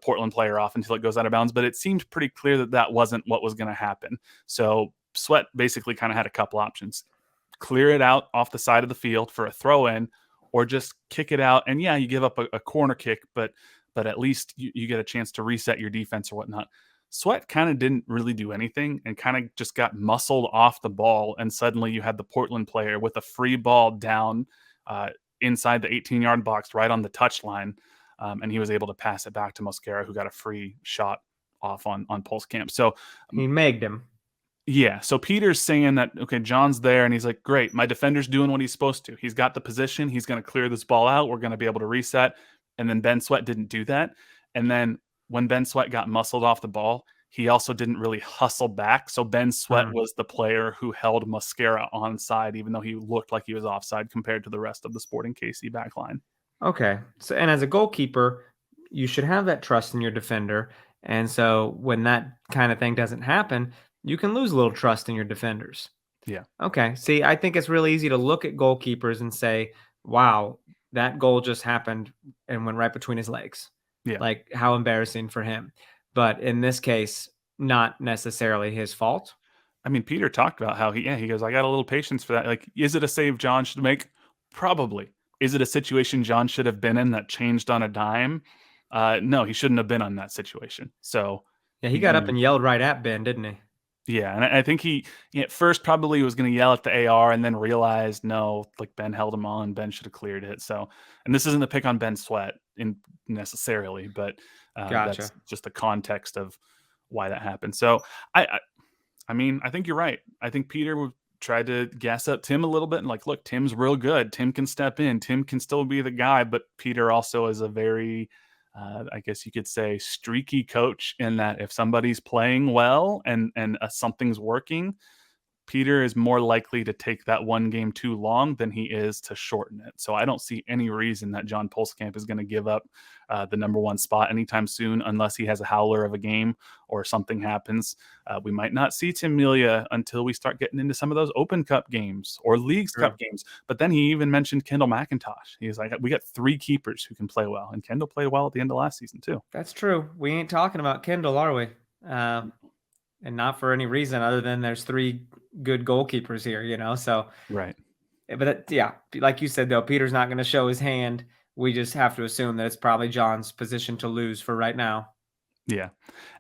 Portland player off until it goes out of bounds. But it seemed pretty clear that wasn't what was going to happen. So Sweat basically kind of had a couple options: clear it out off the side of the field for a throw in, or just kick it out. And yeah, you give up a corner kick, but at least you get a chance to reset your defense or whatnot. Sweat kind of didn't really do anything and kind of just got muscled off the ball. And suddenly you had the Portland player with a free ball down inside the 18-yard box right on the touchline. And he was able to pass it back to Mosquera, who got a free shot off on Pulskamp. So he megged him. Yeah. So Peter's saying that, okay, John's there, and he's like, great, my defender's doing what he's supposed to. He's got the position. He's going to clear this ball out. We're going to be able to reset. And then Ben Sweat didn't do that. And then when Ben Sweat got muscled off the ball, he also didn't really hustle back. So Ben Sweat was the player who held Mosquera onside, even though he looked like he was offside compared to the rest of the Sporting KC backline. Okay. So, and as a goalkeeper, you should have that trust in your defender. And so when that kind of thing doesn't happen, you can lose a little trust in your defenders. Yeah. Okay. See, I think it's really easy to look at goalkeepers and say, wow, that goal just happened and went right between his legs. Yeah. Like, how embarrassing for him. But in this case, not necessarily his fault. I mean, Peter talked about how he goes, I got a little patience for that. Like, is it a save John should make? Probably. is it a situation John should have been in that changed on a dime? No, he shouldn't have been on that situation. So yeah, he got up and yelled right at Ben, didn't he? Yeah, and I think he at first probably was going to yell at the AR and then realized no, like Ben held him on. Ben should have cleared it. So, and this isn't a pick on Ben Sweat necessarily, but Gotcha. that's just the context of why that happened. So, I mean, I think you're right. I think Peter tried to gas up Tim a little bit and like, look, Tim's real good. Tim can step in. Tim can still be the guy, but Peter also is a very I guess you could say streaky coach in that if somebody's playing well and something's working, Peter is more likely to take that one game too long than he is to shorten it. So I don't see any reason that John Pulskamp is going to give up the number one spot anytime soon, unless he has a howler of a game or something happens. We might not see Tim Melia until we start getting into some of those Open Cup games or Leagues Cup games. But then he even mentioned Kendall McIntosh. He's like, we got 3 keepers who can play well. And Kendall played well at the end of last season too. That's true. We ain't talking about Kendall, are we? And not for any reason other than there's 3 good goalkeepers here, so. Right. But yeah, like you said, though, Peter's not going to show his hand. We just have to assume that it's probably John's position to lose for right now. Yeah.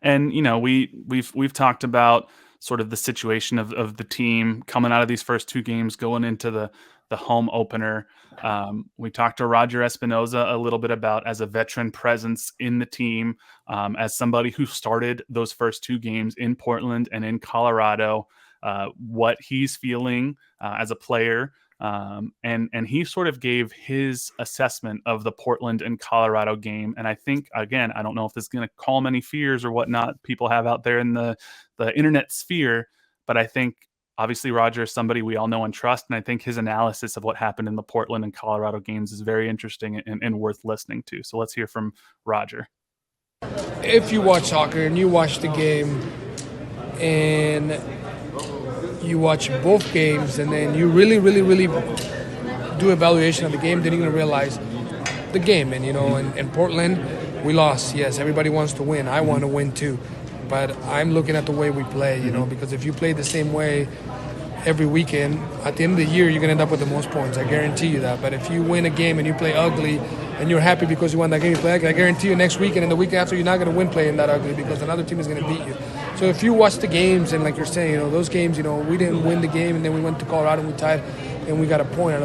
And, we've talked about sort of the situation of the team coming out of these first 2 games, going into the home opener. We talked to Roger Espinoza a little bit about as a veteran presence in the team, as somebody who started those first 2 games in Portland and in Colorado, what he's feeling as a player. And he sort of gave his assessment of the Portland and Colorado game. And I think, again, I don't know if this is going to calm any fears or whatnot people have out there in the internet sphere, but I think obviously Roger is somebody we all know and trust. And I think his analysis of what happened in the Portland and Colorado games is very interesting and worth listening to. So let's hear from Roger. If you watch soccer and you watch the game and you watch both games and then you really do evaluation of the game, then you're going to realize the game. And, in Portland, we lost. Yes, everybody wants to win. I want to win too. But I'm looking at the way we play, because if you play the same way every weekend, at the end of the year, you're going to end up with the most points. I guarantee you that. But if you win a game and you play ugly and you're happy because you won that game, you play ugly, I guarantee you next weekend and the week after, you're not going to win playing that ugly because another team is going to beat you. So if you watch the games and like you're saying, those games, we didn't win the game and then we went to Colorado and we tied and we got a point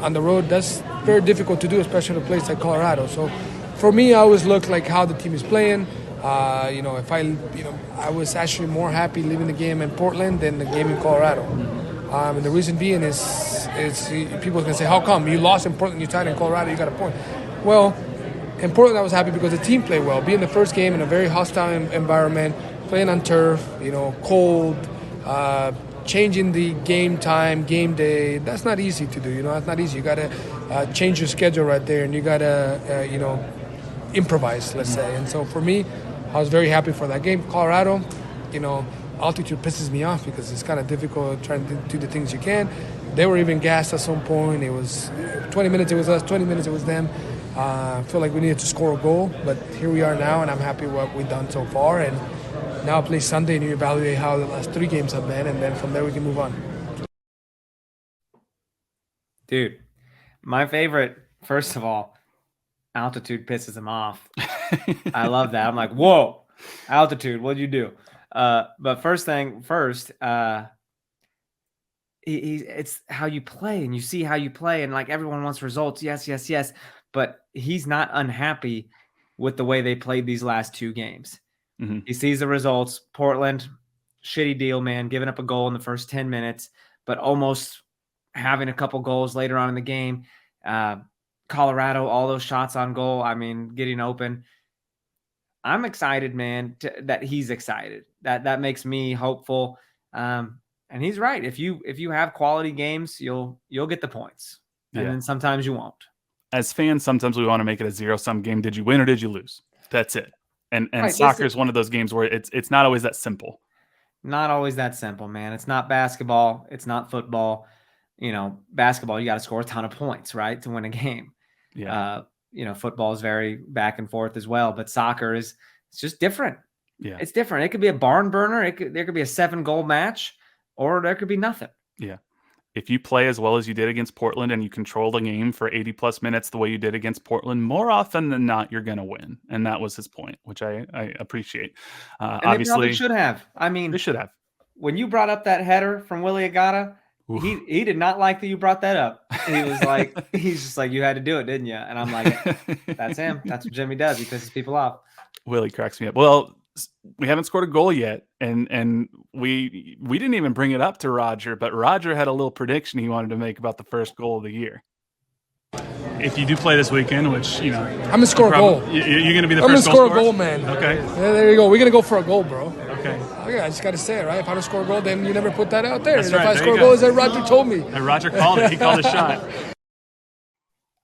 on the road. That's very difficult to do, especially in a place like Colorado. So for me, I always look like how the team is playing. If I was actually more happy leaving the game in Portland than the game in Colorado. And the reason being is people can say, how come? You lost in Portland, you tied in Colorado, you got a point. Well, in Portland I was happy because the team played well. Being the first game in a very hostile environment, playing on turf, cold, changing the game time, game day, that's not easy to do. That's not easy. You got to change your schedule right there, and you got to, improvise, let's say. And so for me, I was very happy for that game. Colorado, altitude pisses me off because it's kind of difficult trying to do the things you can. They were even gassed at some point. It was 20 minutes, it was us, 20 minutes, it was them. I feel like we needed to score a goal, but here we are now, and I'm happy with what we've done so far. And now I play Sunday, and you evaluate how the last 3 games have been, and then from there we can move on. Dude, my favorite, first of all, altitude pisses him off. I love that. I'm like, whoa, altitude, what'd you do? But first thing first, it's how you play, and you see how you play, and like everyone wants results. Yes. But he's not unhappy with the way they played these last 2 games. Mm-hmm. He sees the results. Portland, shitty deal, man, giving up a goal in the first 10 minutes, but almost having a couple goals later on in the game. Colorado, all those shots on goal. I mean, getting open. I'm excited, man, that he's excited. That makes me hopeful. And he's right. If you have quality games, you'll get the points. And then sometimes you won't. As fans, sometimes we want to make it a zero-sum game. Did you win or did you lose? That's it. And right, soccer is one of those games where it's not always that simple. Not always that simple, man. It's not basketball. It's not football. Basketball, you got to score a ton of points, right, to win a game. Yeah. Football is very back and forth as well, but soccer it's just different. Yeah. It's different. It could be a barn burner. There could be a 7-goal match, or there could be nothing. Yeah. if you play as well as you did against Portland and you control the game for 80+ minutes the way you did against Portland, more often than not, you're going to win. And that was his point, which I appreciate. And obviously, they probably should have. I mean, they should have. When you brought up that header from Willy AGADA, he did not like that you brought that up. He was like, he's just like, you had to do it, didn't you? And I'm like, that's him. That's what Jimmy does. He pisses people off. Willy cracks me up. Well, we haven't scored a goal yet, and we didn't even bring it up to Roger, but Roger had a little prediction he wanted to make about the first goal of the year. If you do play this weekend, which, you know, I'm gonna score a goal. You're going to be the I'm first gonna goal score a goal, man. Okay. Yeah, there you go. We're gonna go for a goal, bro. Okay. I just gotta say it, right? If I don't score a goal, then you never put that out there. That's and right. If I score a goal, as Roger told me. And Roger called it. He called a shot.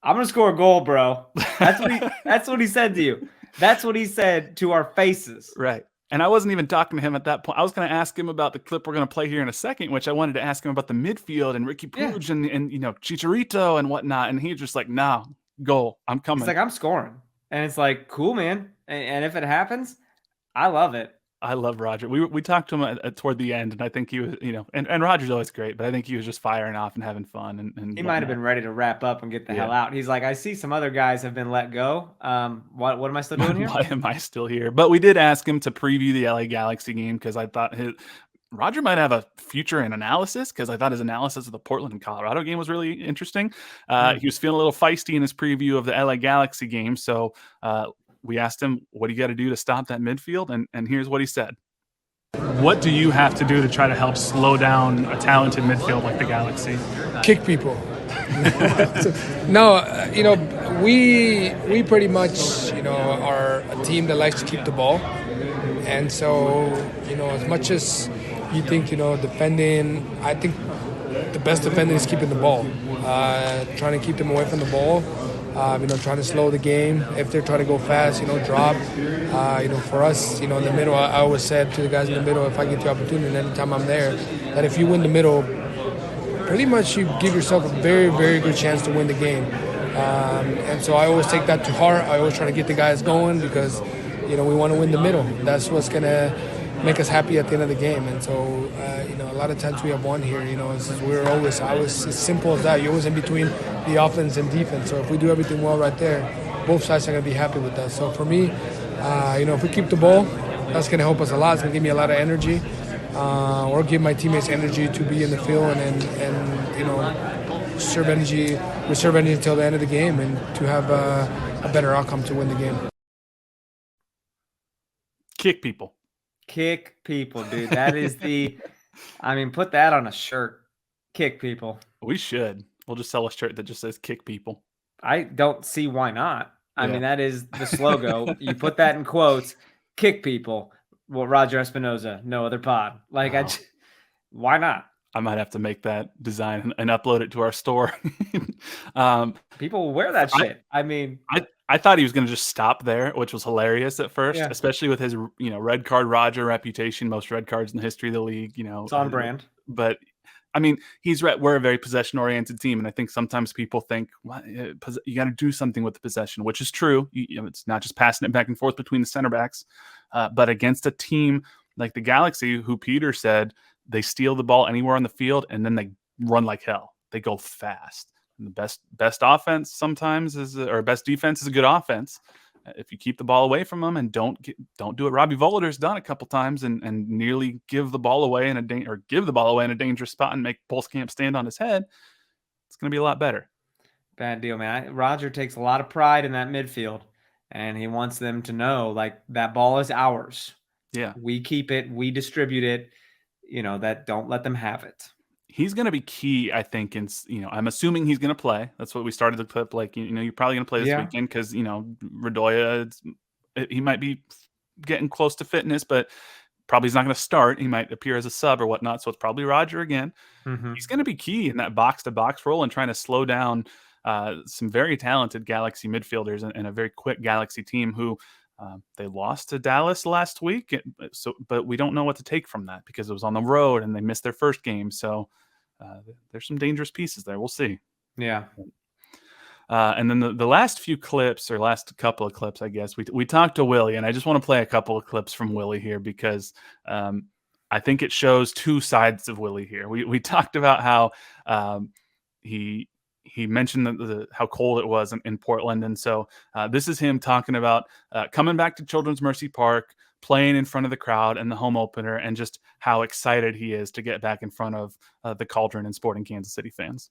I'm gonna score a goal, bro. That's what he said to you. That's what he said to our faces. Right. And I wasn't even talking to him at that point. I was going to ask him about the clip we're going to play here in a second, which I wanted to ask him about the midfield and Ricky Puig and you know, Chicharito and whatnot. And he's just like, no, goal. I'm coming. It's like, I'm scoring. And it's like, cool, man. And if it happens, I love it. I love Roger. We talked to him toward the end, and I think he was, you know, and Roger's always great, but I think he was just firing off and having fun. And he might have been ready to wrap up and get the hell out. He's like, I see some other guys have been let go. What am I still doing here? Why am I still here? But we did ask him to preview the LA Galaxy game because I thought Roger might have a future in analysis, because I thought his analysis of the Portland and Colorado game was really interesting. He was feeling a little feisty in his preview of the LA Galaxy game, so we asked him, what do you got to do to stop that midfield? And here's what he said. What do you have to do to try to help slow down a talented midfield like the Galaxy? Kick people. No, you know, we pretty much, you know, are a team that likes to keep the ball. And so, you know, as much as you think, you know, defending, I think the best defending is keeping the ball. Trying to keep them away from the ball. You know, trying to slow the game. If they're trying to go fast, you know, drop. You know, for us, you know, in the middle, I always said to the guys in the middle, if I get the opportunity and anytime I'm there, that if you win the middle, pretty much you give yourself a very, very good chance to win the game. And so I always take that to heart. I always try to get the guys going because, you know, we want to win the middle. That's what's going to make us happy at the end of the game. And so, you know, a lot of times we have won here, you know, I was as simple as that. You're always in between the offense and defense. So if we do everything well right there, both sides are going to be happy with that. So for me, you know, if we keep the ball, that's going to help us a lot. It's going to give me a lot of energy, or give my teammates energy to be in the field and you know, reserve energy until the end of the game and to have a better outcome to win the game. Kick people. Kick people, dude. That is I mean, put that on a shirt. Kick people. We should. We'll just sell a shirt that just says kick people. I don't see why not. I mean, that is the slogan. You put that in quotes, kick people. Well, Roger Espinoza, no other pod. Like, why not? I might have to make that design and upload it to our store. People will wear that shit. I mean, I thought he was going to just stop there, which was hilarious at first, especially with his, you know, red card Roger reputation, most red cards in the history of the league. You know, it's on brand. But I mean, we're a very possession-oriented team, and I think sometimes people think, well, you got to do something with the possession, which is true. You know, it's not just passing it back and forth between the center backs, but against a team like the Galaxy, who Peter said they steal the ball anywhere on the field and then they run like hell. They go fast. And the best offense sometimes or best defense is a good offense. If you keep the ball away from them and don't do it. Robbie Voller's done a couple times and nearly give the ball away in a dangerous spot and make Pulskamp stand on his head. It's going to be a lot better. Bad deal, man. Roger takes a lot of pride in that midfield, and he wants them to know, like, that ball is ours. Yeah, we keep it, we distribute it. You know, that don't let them have it. He's going to be key, I think. In, you know, I'm assuming he's going to play. That's what we started the clip. Like, you know, you're probably going to play this weekend because, you know, Radoya, he might be getting close to fitness, but probably he's not going to start. He might appear as a sub or whatnot. So it's probably Roger again. Mm-hmm. He's going to be key in that box-to-box role and trying to slow down some very talented Galaxy midfielders and a very quick Galaxy team who they lost to Dallas last week. But we don't know what to take from that because it was on the road and they missed their first game. So there's some dangerous pieces there. We'll see. Yeah. And then the last few clips, or last couple of clips, I guess, we talked to Willy, and I just want to play a couple of clips from Willy here because I think it shows two sides of Willie here. We talked about how he mentioned how cold it was in Portland, and so this is him talking about coming back to Children's Mercy Park, playing in front of the crowd in the home opener, and just how excited he is to get back in front of the Cauldron and Sporting Kansas City fans.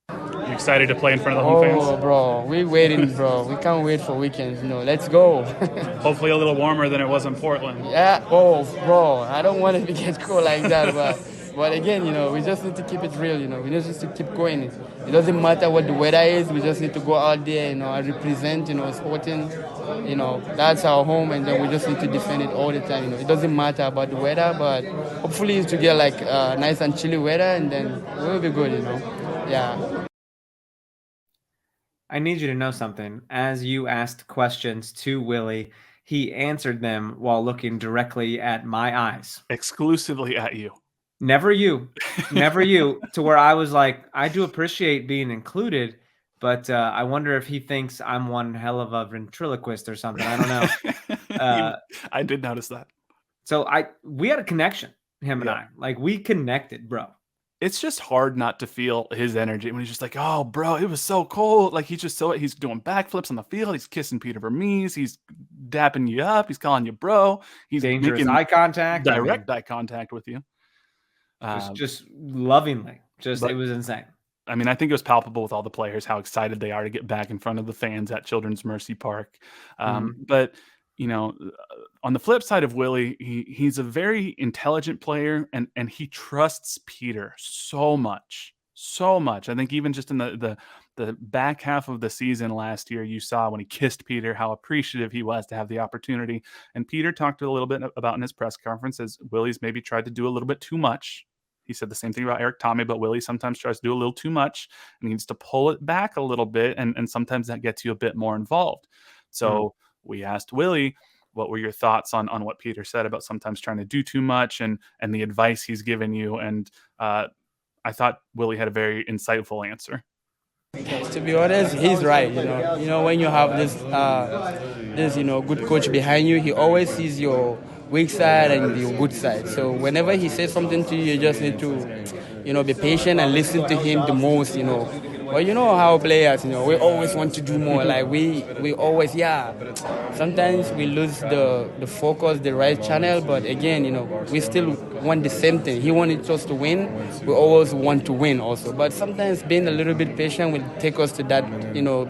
You excited to play in front of the home fans? Oh, bro, we're waiting, bro. We can't wait for weekends. Let's go. Hopefully a little warmer than it was in Portland. Yeah. Oh, bro, I don't want it to get cold like that, but again, we just need to keep it real. We just need to keep going. It doesn't matter what the weather is. We just need to go out there, and represent, Sporting. That's our home, and then we just need to defend it all the time. It doesn't matter about the weather, but hopefully it's to get like nice and chilly weather, and then we'll be good. Yeah. I need you to know something. As you asked questions to Willie, he answered them while looking directly at my eyes. Exclusively at you. Never you. Never you. To where I was like, I do appreciate being included, but I wonder if he thinks I'm one hell of a ventriloquist or something. I don't know. I did notice that. So we had a connection, him and I. Like, we connected, bro. It's just hard not to feel his energy when he's just like, oh, bro, it was so cold. Like, he's doing backflips on the field. He's kissing Peter Vermees. He's dapping you up. He's calling you bro. He's dangerous making eye contact. Direct eye contact with you. Just lovingly. It was insane. I mean, I think it was palpable with all the players how excited they are to get back in front of the fans at Children's Mercy Park. But on the flip side of Willie, he's a very intelligent player, and he trusts Peter so much. I think even just in the back half of the season last year, you saw when he kissed Peter how appreciative he was to have the opportunity. And Peter talked a little bit about in his press conference as Willie's maybe tried to do a little bit too much. He said the same thing about Eric Tommy, but Willie sometimes tries to do a little too much and needs to pull it back a little bit, and sometimes that gets you a bit more involved. So we asked Willie, what were your thoughts on what Peter said about sometimes trying to do too much and the advice he's given you? And I thought Willie had a very insightful answer. To be honest, he's right. When you have this good coach behind you, he always sees your weak side and your good side. So whenever he says something to you, you just need to, be patient and listen to him the most. Well, you know how players, we always want to do more. Like we always, sometimes we lose the focus, the right channel. But again, we still want the same thing. He wanted us to win. We always want to win also. But sometimes being a little bit patient will take us to that,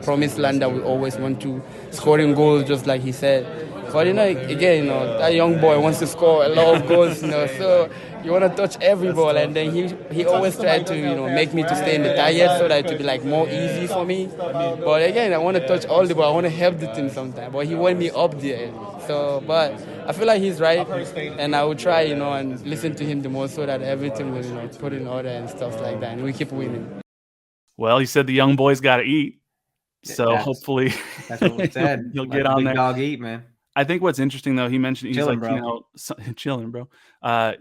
promised land that we always want to, scoring goals, just like he said. But again, that young boy wants to score a lot of goals, so you want to touch every ball, and then he always tried to, make me to stay in the target so that it would be like more easy for me. But again, I want to touch all the ball. I want to help the team sometimes, but he wanted me up there. So, but I feel like he's right, and I will try, and listen to him the most so that everything will, put in order and stuff like that, and we keep winning. Well, he said the young boys got to eat, so hopefully that's what we said. He'll get on there. Dog eat, man. I think what's interesting though, he mentioned he's chilling, like, bro. Chilling, bro.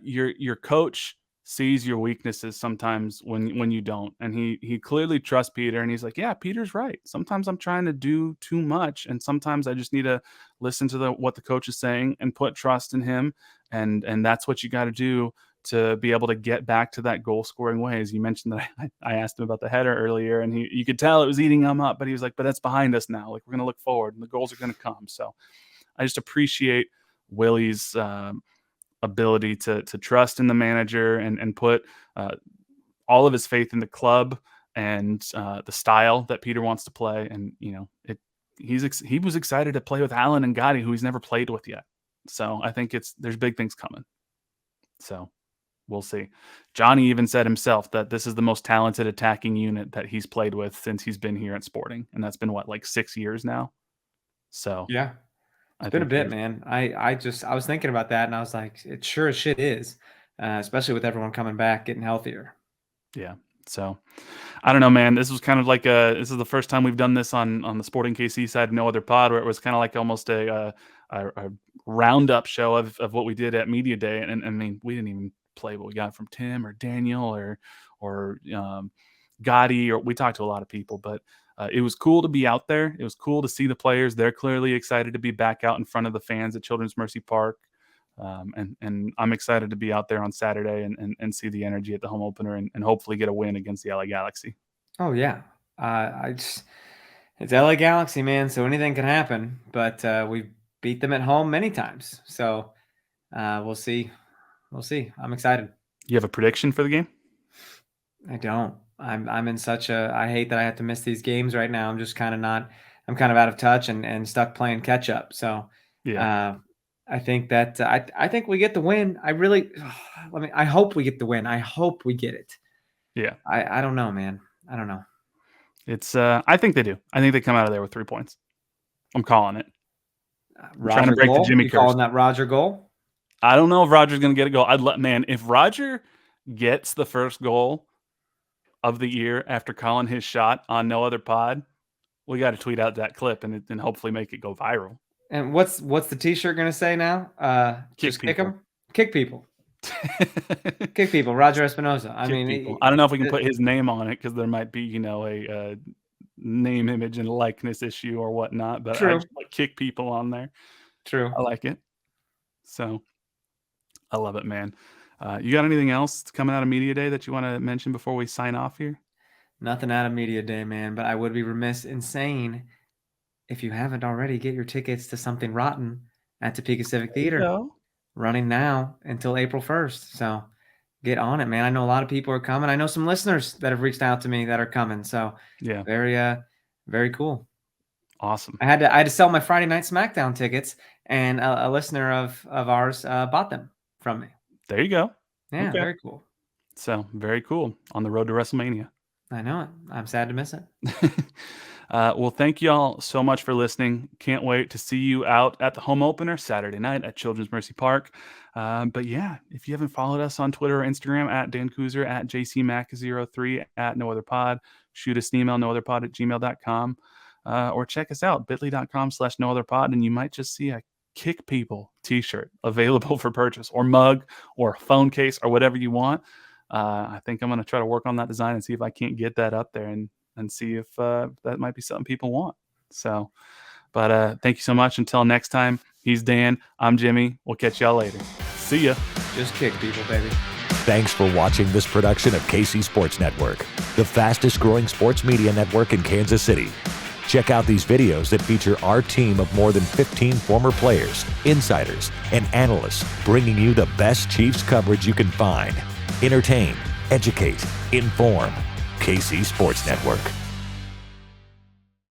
Your coach sees your weaknesses sometimes when you don't, and he clearly trusts Peter, and he's like, yeah, Peter's right. Sometimes I'm trying to do too much, and sometimes I just need to listen to what the coach is saying and put trust in him, and that's what you got to do to be able to get back to that goal scoring way. As you mentioned that I asked him about the header earlier, and you could tell it was eating him up, but he was like, but that's behind us now. Like, we're going to look forward, and the goals are going to come. So I just appreciate Willie's ability to trust in the manager and put all of his faith in the club and the style that Peter wants to play. And, he was excited to play with Allen and Gotti, who he's never played with yet. So I think there's big things coming. So we'll see. Johnny even said himself that this is the most talented attacking unit that he's played with since he's been here at Sporting. And that's been like 6 years now. So yeah. It's been a bit, man. I was thinking about that, and I was like, it sure as shit is, especially with everyone coming back, getting healthier. Yeah. So I don't know, man. This was kind of like this is the first time we've done this on the Sporting KC side of No Other Pod, where it was kind of like almost a roundup show of what we did at Media Day. And I mean, we didn't even play what we got from Tim or Daniel or Gotti, or we talked to a lot of people, but it was cool to be out there. It was cool to see the players. They're clearly excited to be back out in front of the fans at Children's Mercy Park. And I'm excited to be out there on Saturday and see the energy at the home opener and hopefully get a win against the LA Galaxy. Oh yeah. It's LA Galaxy, man. So anything can happen, but we beat them at home many times. So we'll see. We'll see. I'm excited. You have a prediction for the game? I don't. I'm in such a. I hate that I have to miss these games right now. I'm just kind of not. I'm kind of out of touch and stuck playing catch up. So yeah, I think that I think we get the win. I really. I hope we get the win. I hope we get it. Yeah. I don't know, man. I don't know. It's. I think they do. I think they come out of there with 3 points. I'm calling it. Trying to break the Jimmy curse. Calling that Roger goal? I don't know if Roger's going to get a goal. If Roger gets the first goal of the year after calling his shot on No Other Pod, we got to tweet out that clip and hopefully make it go viral. And what's the T-shirt going to say now? Just kick them, kick people, kick people. Roger Espinoza. I mean, I don't know if we can put his name on it because there might be a name, image, and likeness issue or whatnot. But I just kick people on there. True, I like it. So I love it, man. You got anything else coming out of Media Day that you want to mention before we sign off here? Nothing out of Media Day, man. But I would be remiss in saying, if you haven't already, get your tickets to Something Rotten at Topeka Civic Theater. Running now until April 1st. So get on it, man. I know a lot of people are coming. I know some listeners that have reached out to me that are coming. So yeah, very cool. Awesome. I had to sell my Friday Night SmackDown tickets, and a listener of ours bought them from me. There you go. Yeah, okay. Very cool. So very cool. On the road to WrestleMania. I know it. I'm sad to miss it. Well, thank you all so much for listening. Can't wait to see you out at the home opener Saturday night at Children's Mercy Park. But yeah, if you haven't followed us on Twitter or Instagram at Dan Kooser, at JCMac03, at No Other Pod, shoot us an email, nootherpod@gmail.com, or check us out, bit.ly.com/nootherpod, and you might just see a Kick People t-shirt available for purchase, or mug, or a phone case, or whatever you want. I think I'm going to try to work on that design and see if I can't get that up there and see if that might be something people want. So, but thank you so much. Until next time, he's Dan. I'm Jimmy. We'll catch y'all later. See ya. Just kick people, baby. Thanks for watching this production of KC Sports Network, the fastest growing sports media network in Kansas City. Check out these videos that feature our team of more than 15 former players, insiders, and analysts, bringing you the best Chiefs coverage you can find. Entertain, educate, inform. KC Sports Network.